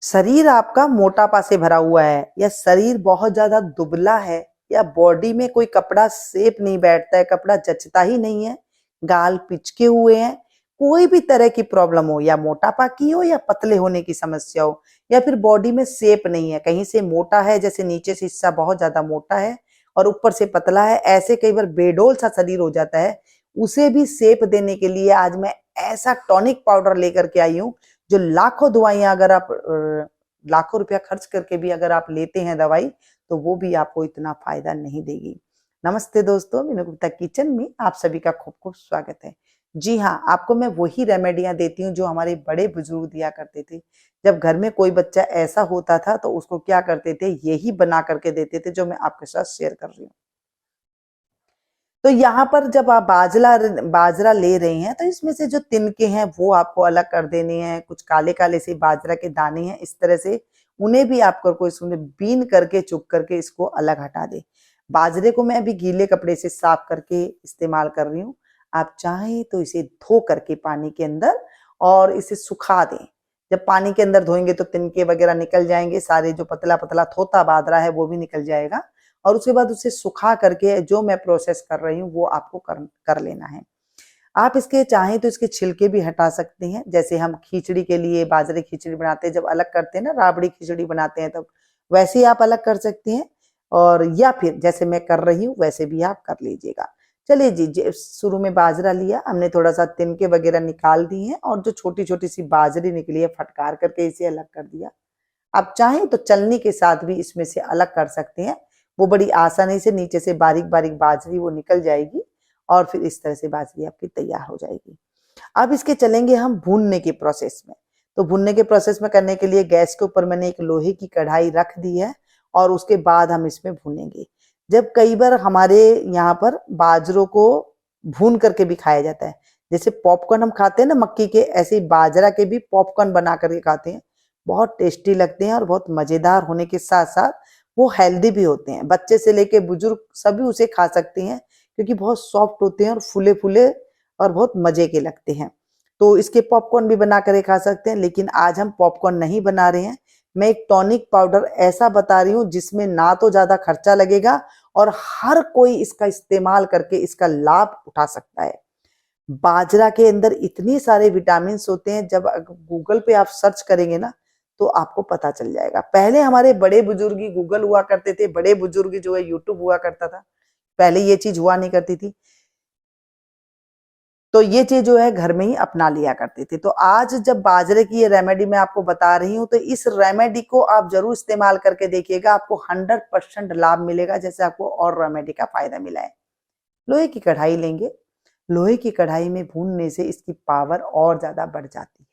शरीर आपका मोटापा से भरा हुआ है या शरीर बहुत ज्यादा दुबला है या बॉडी में कोई कपड़ा शेप नहीं बैठता है, कपड़ा जचता ही नहीं है, गाल पिचके हुए हैं, कोई भी तरह की प्रॉब्लम हो या मोटापा की हो या पतले होने की समस्या हो या फिर बॉडी में शेप नहीं है, कहीं से मोटा है, जैसे नीचे से हिस्सा बहुत ज्यादा मोटा है और ऊपर से पतला है, ऐसे कई बार बेडोल सा शरीर हो जाता है। उसे भी शेप देने के लिए आज मैं ऐसा टॉनिक पाउडर लेकर के आई हूँ जो लाखों दवाइयां अगर आप लाखों रुपया खर्च करके भी अगर आप लेते हैं दवाई तो वो भी आपको इतना फायदा नहीं देगी। नमस्ते दोस्तों, मीनू गुप्ता किचन में आप सभी का खूब खूब स्वागत है। जी हाँ, आपको मैं वही रेमेडियां देती हूँ जो हमारे बड़े बुजुर्ग दिया करते थे। जब घर में कोई बच्चा ऐसा होता था तो उसको क्या करते थे, यही बना करके देते थे जो मैं आपके साथ शेयर कर रही हूँ। तो यहाँ पर जब आप बाजरा बाजरा ले रहे हैं तो इसमें से जो तिनके हैं वो आपको अलग कर देने हैं। कुछ काले काले से बाजरा के दाने हैं, इस तरह से उन्हें भी आप कोई इसमें बीन करके चुग करके इसको अलग हटा दे। बाजरे को मैं अभी गीले कपड़े से साफ करके इस्तेमाल कर रही हूँ। आप चाहें तो इसे धो करके पानी के अंदर और इसे सुखा दें। जब पानी के अंदर धोएंगे तो तिनके वगैरह निकल जाएंगे, सारे जो पतला पतला थोथा बाजरा है वो भी निकल जाएगा और उसके बाद उसे सुखा करके जो मैं प्रोसेस कर रही हूँ वो आपको कर लेना है। आप इसके चाहें तो इसके छिलके भी हटा सकते हैं, जैसे हम खिचड़ी के लिए बाजरे खिचड़ी बनाते हैं, जब अलग करते हैं ना, राबड़ी खिचड़ी बनाते हैं तब वैसे ही आप अलग कर सकते हैं। और या फिर जैसे मैं कर रही हूँ वैसे भी आप कर लीजिएगा। चलिए जी, शुरू में बाजरा लिया हमने, थोड़ा सा तिनके वगैरह निकाल दिए हैं और जो छोटी छोटी सी बाजरी निकली है फटकार करके इसे अलग कर दिया। आप चाहें तो चलनी के साथ भी इसमें से अलग कर सकते हैं, वो बड़ी आसानी से नीचे से बारीक बारीक बाजरी वो निकल जाएगी और फिर इस तरह से बाजरी आपकी तैयार हो जाएगी। अब इसके चलेंगे हम भूनने के प्रोसेस में। तो भूनने के प्रोसेस में करने के लिए गैस के ऊपर मैंने एक लोहे की कढ़ाई रख दी है और उसके बाद हम इसमें भूनेंगे। जब कई बार हमारे यहाँ पर बाजरों को भून करके भी खाया जाता है, जैसे पॉपकॉर्न हम खाते हैं ना मक्की के, ऐसे ही बाजरा के भी पॉपकॉर्न बना करके खाते हैं। बहुत टेस्टी लगते हैं और बहुत मजेदार होने के साथ साथ वो हेल्दी भी होते हैं। बच्चे से लेके बुजुर्ग सभी उसे खा सकते हैं क्योंकि बहुत सॉफ्ट होते हैं और फूले फूले और बहुत मजे के लगते हैं। तो इसके पॉपकॉर्न भी बना कर खा सकते हैं, लेकिन आज हम पॉपकॉर्न नहीं बना रहे हैं। मैं एक टॉनिक पाउडर ऐसा बता रही हूँ जिसमें ना तो ज्यादा खर्चा लगेगा और हर कोई इसका इस्तेमाल करके इसका लाभ उठा सकता है। बाजरा के अंदर इतने सारे विटामिन होते हैं, जब गूगल पे आप सर्च करेंगे ना तो आपको पता चल जाएगा। पहले हमारे बड़े बुजुर्ग ही गूगल हुआ करते थे, बड़े बुजुर्ग जो है यूट्यूब हुआ करता था, पहले ये चीज हुआ नहीं करती थी। तो ये चीज जो है घर में ही अपना लिया करते थे। तो आज जब बाजरे की ये रेमेडी मैं आपको बता रही हूँ तो इस रेमेडी को आप जरूर इस्तेमाल करके देखिएगा, आपको 100% लाभ मिलेगा, जैसे आपको और रेमेडी का फायदा मिला है। लोहे की कढ़ाई लेंगे, लोहे की कढ़ाई में भूनने से इसकी पावर और ज्यादा बढ़ जाती है।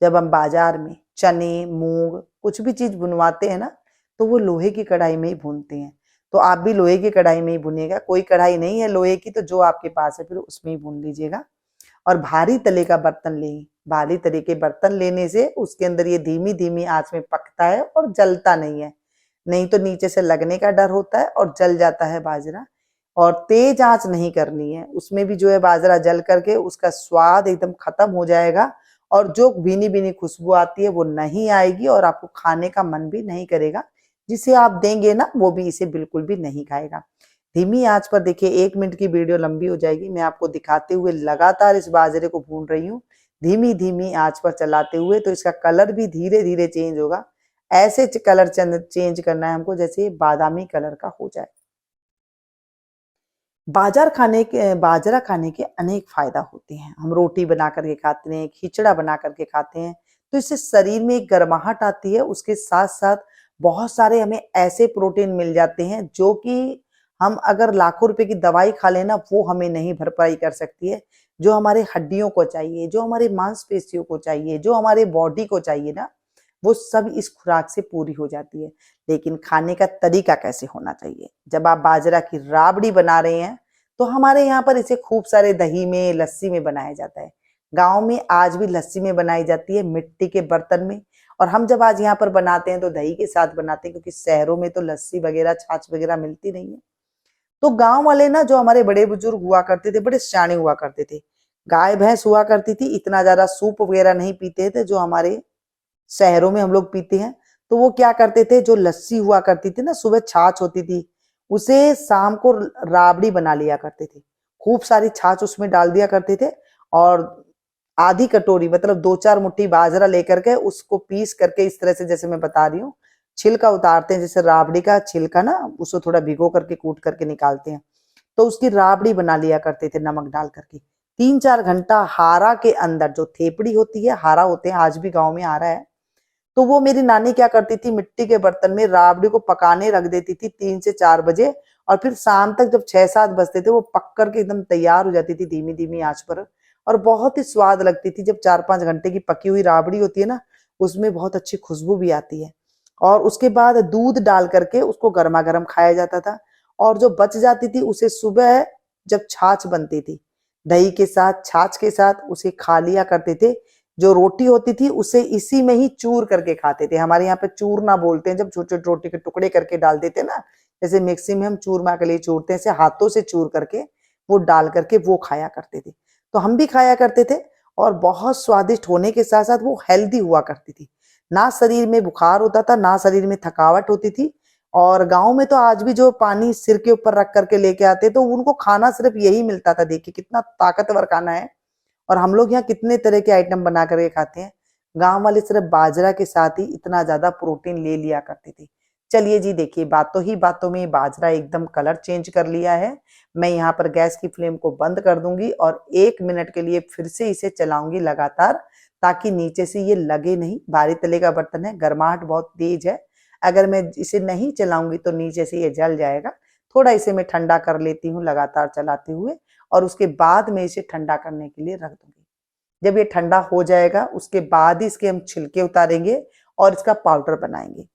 जब हम बाजार में चने मूंग कुछ भी चीज भुनवाते हैं ना तो वो लोहे की कढ़ाई में ही भूनते हैं। तो आप भी लोहे की कढ़ाई में ही भुनिएगा। कोई कढ़ाई नहीं है लोहे की तो जो आपके पास है फिर उसमें ही भून लीजिएगा। और भारी तले का बर्तन लें। भारी तले के बर्तन लेने से उसके अंदर ये धीमी धीमी आंच में पकता है और जलता नहीं है, नहीं तो नीचे से लगने का डर होता है और जल जाता है बाजरा। और तेज आंच नहीं करनी है, उसमें भी जो है बाजरा जल करके उसका स्वाद एकदम खत्म हो जाएगा और जो भीनी भीनी खुशबू आती है वो नहीं आएगी और आपको खाने का मन भी नहीं करेगा। जिसे आप देंगे ना वो भी इसे बिल्कुल भी नहीं खाएगा। धीमी आंच पर देखिए, 1 मिनट की वीडियो लंबी हो जाएगी। मैं आपको दिखाते हुए लगातार इस बाजरे को भून रही हूँ धीमी धीमी आंच पर चलाते हुए, तो इसका कलर भी धीरे धीरे चेंज होगा। ऐसे कलर चेंज करना है हमको जैसे बादामी कलर का हो जाए। बाजरा खाने के अनेक फायदा होते हैं। हम रोटी बना करके खाते हैं, खिचड़ा बना करके खाते हैं, तो इससे शरीर में एक गर्माहट आती है। उसके साथ साथ बहुत सारे हमें ऐसे प्रोटीन मिल जाते हैं जो कि हम अगर लाखों रुपए की दवाई खा लेना वो हमें नहीं भरपाई कर सकती है। जो हमारे हड्डियों को चाहिए, जो हमारे मांसपेशियों को चाहिए, जो हमारे बॉडी को चाहिए ना, वो सब इस खुराक से पूरी हो जाती है। लेकिन खाने का तरीका कैसे होना चाहिए? जब आप बाजरा की राबड़ी बना रहे हैं तो हमारे यहाँ पर इसे खूब सारे दही में लस्सी में बनाया जाता है। गांव में आज भी लस्सी में बनाई जाती है, मिट्टी के बर्तन में। और हम जब आज यहाँ पर बनाते हैं तो दही के साथ बनाते हैं, क्योंकि शहरों में तो लस्सी वगैरह छाछ वगैरह मिलती नहीं है। तो गांव वाले ना, जो हमारे बड़े बुजुर्ग हुआ करते थे, बड़े सियाने हुआ करते थे। गाय भैंस हुआ करती थी, इतना ज्यादा सूप वगैरह नहीं पीते थे जो हमारे शहरों में हम लोग पीते हैं, तो वो क्या करते थे, जो लस्सी हुआ करती थी ना, सुबह छाछ होती थी, उसे शाम को राबड़ी बना लिया करते थे। खूब सारी छाछ उसमें डाल दिया करते थे और आधी कटोरी मतलब 2-4 मुट्ठी बाजरा लेकर के उसको पीस करके इस तरह से जैसे मैं बता रही हूँ, छिलका उतारते हैं, जैसे राबड़ी का छिलका ना, उसको थोड़ा भिगो करके कूट करके निकालते हैं, तो उसकी राबड़ी बना लिया करते थे नमक डाल करके। 3-4 घंटा हारा के अंदर, जो थेपड़ी होती है, हारा होते हैं, आज भी गाँव में हारा है, तो वो मेरी नानी क्या करती थी, मिट्टी के बर्तन में राबड़ी को पकाने रख देती थी 3 से 4 बजे, और फिर शाम तक जब 6-7 बजते थे वो पक करके एकदम तैयार हो जाती थी धीमी धीमी आंच पर, और बहुत ही स्वाद लगती थी। जब 4-5 घंटे की पकी हुई राबड़ी होती है ना, उसमें बहुत अच्छी खुशबू भी आती है। और उसके बाद दूध डाल करके उसको गर्मा गर्म खाया जाता था, और जो बच जाती थी उसे सुबह जब छाछ बनती थी, दही के साथ, छाछ के साथ उसे खा लिया करते थे। जो रोटी होती थी उसे इसी में ही चूर करके खाते थे। हमारे यहाँ पे चूरना बोलते हैं, जब छोटे छोटे रोटी के टुकड़े करके डाल देते हैं ना, जैसे मिक्सी में हम चूरमा के लिए चूरते हैं, ऐसे हाथों से चूर करके वो डाल करके वो खाया करते थे। तो हम भी खाया करते थे, और बहुत स्वादिष्ट होने के साथ साथ वो हेल्दी हुआ करती थी। ना शरीर में बुखार होता था, ना शरीर में थकावट होती थी। और गाँव में तो आज भी जो पानी सिर के ऊपर रख करके लेके आते, तो उनको खाना सिर्फ यही मिलता था। देखिए कितना ताकतवर खाना है। और हम लोग यहाँ कितने तरह के आइटम बना करके खाते हैं। गाँव वाले सिर्फ बाजरा के साथ ही इतना ज्यादा प्रोटीन ले लिया करते थे। चलिए जी, देखिए बातों ही बातों में बाजरा एकदम कलर चेंज कर लिया है। मैं यहाँ पर गैस की फ्लेम को बंद कर दूंगी और 1 मिनट के लिए फिर से इसे चलाऊंगी लगातार, ताकि नीचे से ये लगे नहीं। भारी तले का बर्तन है, गर्माहट बहुत तेज है। अगर मैं इसे नहीं चलाऊंगी तो नीचे से ये जल जाएगा। थोड़ा इसे मैं ठंडा कर लेती हूँ लगातार चलाते हुए, और उसके बाद में इसे ठंडा करने के लिए रख दूंगी। जब ये ठंडा हो जाएगा उसके बाद ही इसके हम छिलके उतारेंगे और इसका पाउडर बनाएंगे।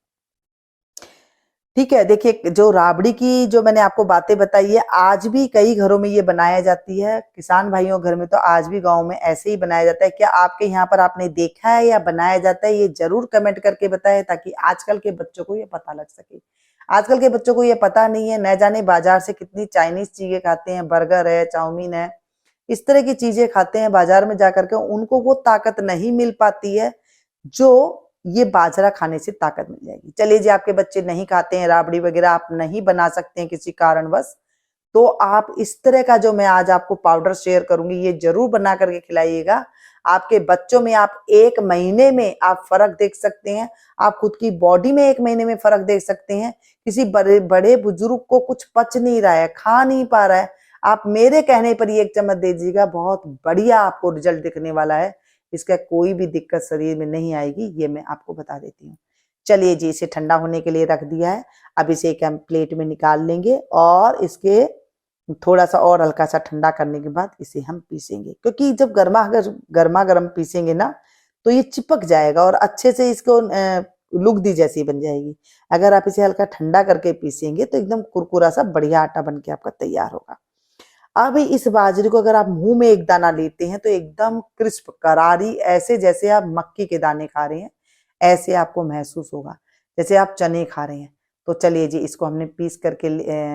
ठीक है, देखिए जो राबड़ी की जो मैंने आपको बातें बताई है, आज भी कई घरों में ये बनाया जाती है। किसान भाइयों घर में तो आज भी गाँव में ऐसे ही बनाया जाता है। क्या आपके यहाँ पर आपने देखा है या बनाया जाता है, ये जरूर कमेंट करके बताएं, ताकि आजकल के बच्चों को ये पता लग सके। आजकल के बच्चों को ये पता नहीं है, न जाने बाजार से कितनी चाइनीज चीजें खाते हैं, बर्गर है, चाउमीन है, इस तरह की चीजें खाते हैं बाजार में जाकर के, उनको वो ताकत नहीं मिल पाती है जो ये बाजरा खाने से ताकत मिल जाएगी। चलिए जी, आपके बच्चे नहीं खाते हैं राबड़ी वगैरह, आप नहीं बना सकते हैं किसी कारणवश, तो आप इस तरह का जो मैं आज आपको पाउडर शेयर करूंगी, ये जरूर बना करके खिलाइएगा। आपके बच्चों में आप 1 महीने में आप फर्क देख सकते हैं। आप खुद की बॉडी में 1 महीने में फर्क देख सकते हैं। किसी बड़े बड़े बुजुर्ग को कुछ पच नहीं रहा है, खा नहीं पा रहा है, आप मेरे कहने पर ये 1 चम्मच दे दीजिएगा, बहुत बढ़िया आपको रिजल्ट दिखने वाला है। इसका कोई भी दिक्कत शरीर में नहीं आएगी, ये मैं आपको बता देती हूँ। चलिए जी, इसे ठंडा होने के लिए रख दिया है। अब इसे एक हम प्लेट में निकाल लेंगे, और इसके थोड़ा सा और हल्का सा ठंडा करने के बाद इसे हम पीसेंगे, क्योंकि जब गर्मा गर्म पीसेंगे ना, तो ये चिपक जाएगा और अच्छे से इसको लुगदी जैसी बन जाएगी। अगर आप इसे हल्का ठंडा करके पीसेंगे तो एकदम कुरकुरा सा बढ़िया आटा बन के आपका तैयार होगा। अब इस बाजरे को अगर आप मुंह में एक दाना लेते हैं तो एकदम क्रिस्प करारी, ऐसे जैसे आप मक्की के दाने खा रहे हैं, ऐसे आपको महसूस होगा, जैसे आप चने खा रहे हैं। तो चलिए जी, इसको हमने पीस करके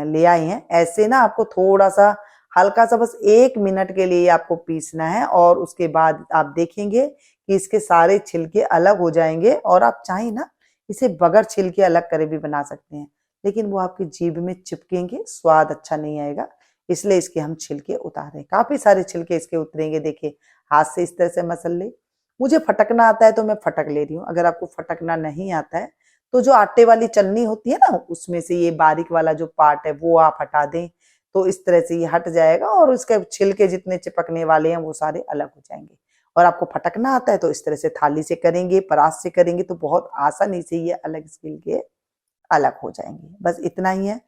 ले आए हैं। ऐसे ना आपको थोड़ा सा हल्का सा बस 1 मिनट के लिए आपको पीसना है, और उसके बाद आप देखेंगे कि इसके सारे छिलके अलग हो जाएंगे। और आप चाहें ना इसे बगैर छिलके अलग करे भी बना सकते हैं, लेकिन वो आपकी जीभ में चिपकेंगे, स्वाद अच्छा नहीं आएगा। इसलिए इसके हम छिलके उतार रहे हैं। काफी सारे छिलके इसके उतरेंगे। देखिए, हाथ से इस तरह से मसल ले। मुझे फटकना आता है तो मैं फटक ले रही हूँ। अगर आपको फटकना नहीं आता है तो जो आटे वाली चलनी होती है ना, उसमें से ये बारीक वाला जो पार्ट है वो आप हटा दें, तो इस तरह से ये हट जाएगा, और उसके छिलके जितने चिपकने वाले हैं वो सारे अलग हो जाएंगे। और आपको फटकना आता है तो इस तरह से थाली से करेंगे, परात से करेंगे, तो बहुत आसानी से ये अलग छिलके अलग हो जाएंगे। बस इतना ही है।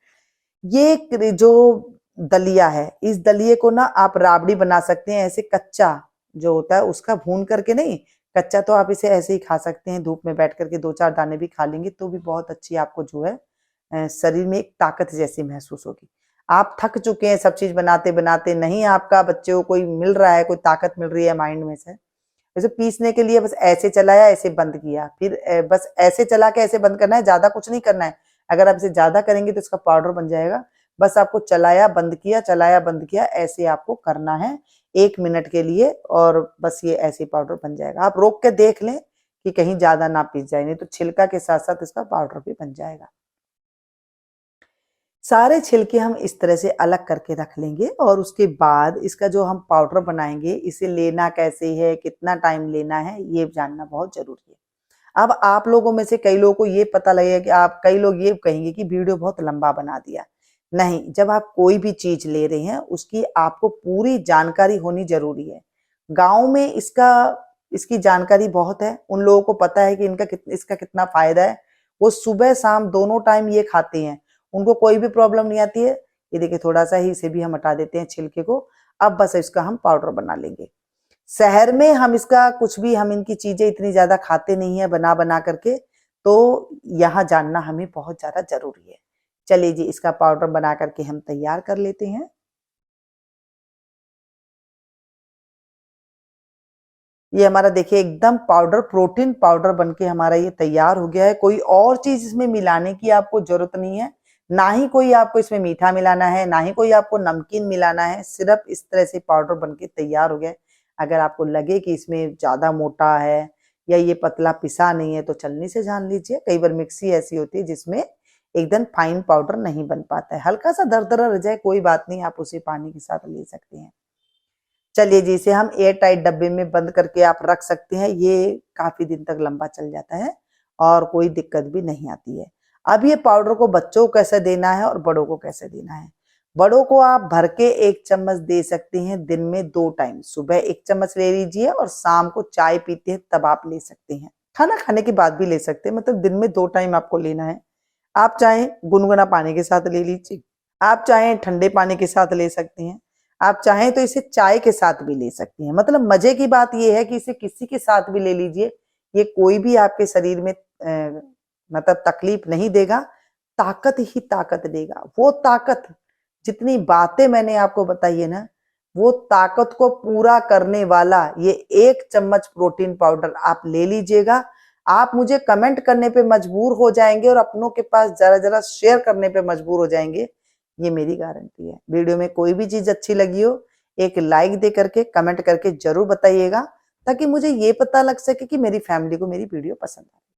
ये जो दलिया है, इस दलिये को ना आप राबड़ी बना सकते हैं, ऐसे कच्चा जो होता है उसका भून करके नहीं, कच्चा तो आप इसे ऐसे ही खा सकते हैं। धूप में बैठ करके 2-4 दाने भी खा लेंगे तो भी बहुत अच्छी आपको जो है शरीर में एक ताकत जैसी महसूस होगी। आप थक चुके हैं सब चीज बनाते बनाते, नहीं आपका बच्चे को कोई मिल रहा है, कोई ताकत मिल रही है माइंड में से, जैसे पीसने के लिए बस ऐसे चलाया, ऐसे बंद किया, फिर बस ऐसे चला के ऐसे बंद करना है, ज्यादा कुछ नहीं करना है। अगर आप इसे ज्यादा करेंगे तो इसका पाउडर बन जाएगा। बस आपको चलाया बंद किया, चलाया बंद किया, ऐसे आपको करना है 1 मिनट के लिए, और बस ये ऐसे पाउडर बन जाएगा। आप रोक के देख लें कि कहीं ज्यादा ना पिस जाए, नहीं तो छिलका के साथ साथ इसका पाउडर भी बन जाएगा। सारे छिलके हम इस तरह से अलग करके रख लेंगे और उसके बाद इसका जो हम पाउडर बनाएंगे, इसे लेना कैसे है, कितना टाइम लेना है, ये जानना बहुत जरूरी है। अब आप लोगों में से कई लोगों को ये पता लगेगा कि आप कई लोग ये कहेंगे कि वीडियो बहुत लंबा बना दिया। नहीं, जब आप कोई भी चीज ले रहे हैं उसकी आपको पूरी जानकारी होनी जरूरी है। गांव में इसकी जानकारी बहुत है, उन लोगों को पता है कि इसका कितना फायदा है। वो सुबह शाम दोनों टाइम ये खाते हैं, उनको कोई भी प्रॉब्लम नहीं आती है। ये देखिए थोड़ा सा ही इसे भी हम हटा देते हैं छिलके को। अब बस इसका हम पाउडर बना लेंगे। शहर में हम इसका कुछ भी, हम इनकी चीजें इतनी ज्यादा खाते नहीं है बना बना करके, तो यहाँ जानना हमें बहुत ज्यादा जरूरी है। चलिए जी, इसका पाउडर बना करके हम तैयार कर लेते हैं। ये हमारा देखिए एकदम पाउडर, प्रोटीन पाउडर बनके हमारा ये तैयार हो गया है। कोई और चीज इसमें मिलाने की आपको जरूरत नहीं है, ना ही कोई आपको इसमें मीठा मिलाना है, ना ही कोई आपको नमकीन मिलाना है। सिर्फ इस तरह से पाउडर बनके तैयार हो गया है। अगर आपको लगे कि इसमें ज्यादा मोटा है या ये पतला पिसा नहीं है तो छलनी से जान लीजिए। कई बार मिक्सी ऐसी होती है जिसमें एकदम फाइन पाउडर नहीं बन पाता है, हल्का सा दरदरा रह जाए कोई बात नहीं, आप उसे पानी के साथ ले सकते हैं। चलिए जी, इसे हम एयर टाइट डब्बे में बंद करके आप रख सकते हैं। ये काफी दिन तक लंबा चल जाता है और कोई दिक्कत भी नहीं आती है। अब ये पाउडर को बच्चों को कैसे देना है और बड़ों को कैसे देना है। बड़ों को आप भर के 1 चम्मच दे सकते हैं दिन में 2 टाइम। सुबह 1 चम्मच ले लीजिए और शाम को चाय पीते हैं तब आप ले सकते हैं। खाना खाने के बाद भी ले सकते हैं, मतलब दिन में 2 टाइम आपको लेना है। आप चाहें गुनगुना पानी के साथ ले लीजिए, आप चाहें ठंडे पानी के साथ ले सकते हैं, आप चाहें तो इसे चाय के साथ भी ले सकते हैं। मतलब मजे की बात यह है कि इसे किसी के साथ भी ले लीजिए, ये कोई भी आपके शरीर में मतलब तकलीफ नहीं देगा, ताकत ही ताकत देगा। वो ताकत, जितनी बातें मैंने आपको बताई है ना, वो ताकत को पूरा करने वाला ये 1 चम्मच प्रोटीन पाउडर आप ले लीजिएगा। आप मुझे कमेंट करने पे मजबूर हो जाएंगे और अपनों के पास जरा जरा शेयर करने पे मजबूर हो जाएंगे, ये मेरी गारंटी है। वीडियो में कोई भी चीज अच्छी लगी हो, एक लाइक दे करके कमेंट करके जरूर बताइएगा, ताकि मुझे ये पता लग सके कि मेरी फैमिली को मेरी वीडियो पसंद है।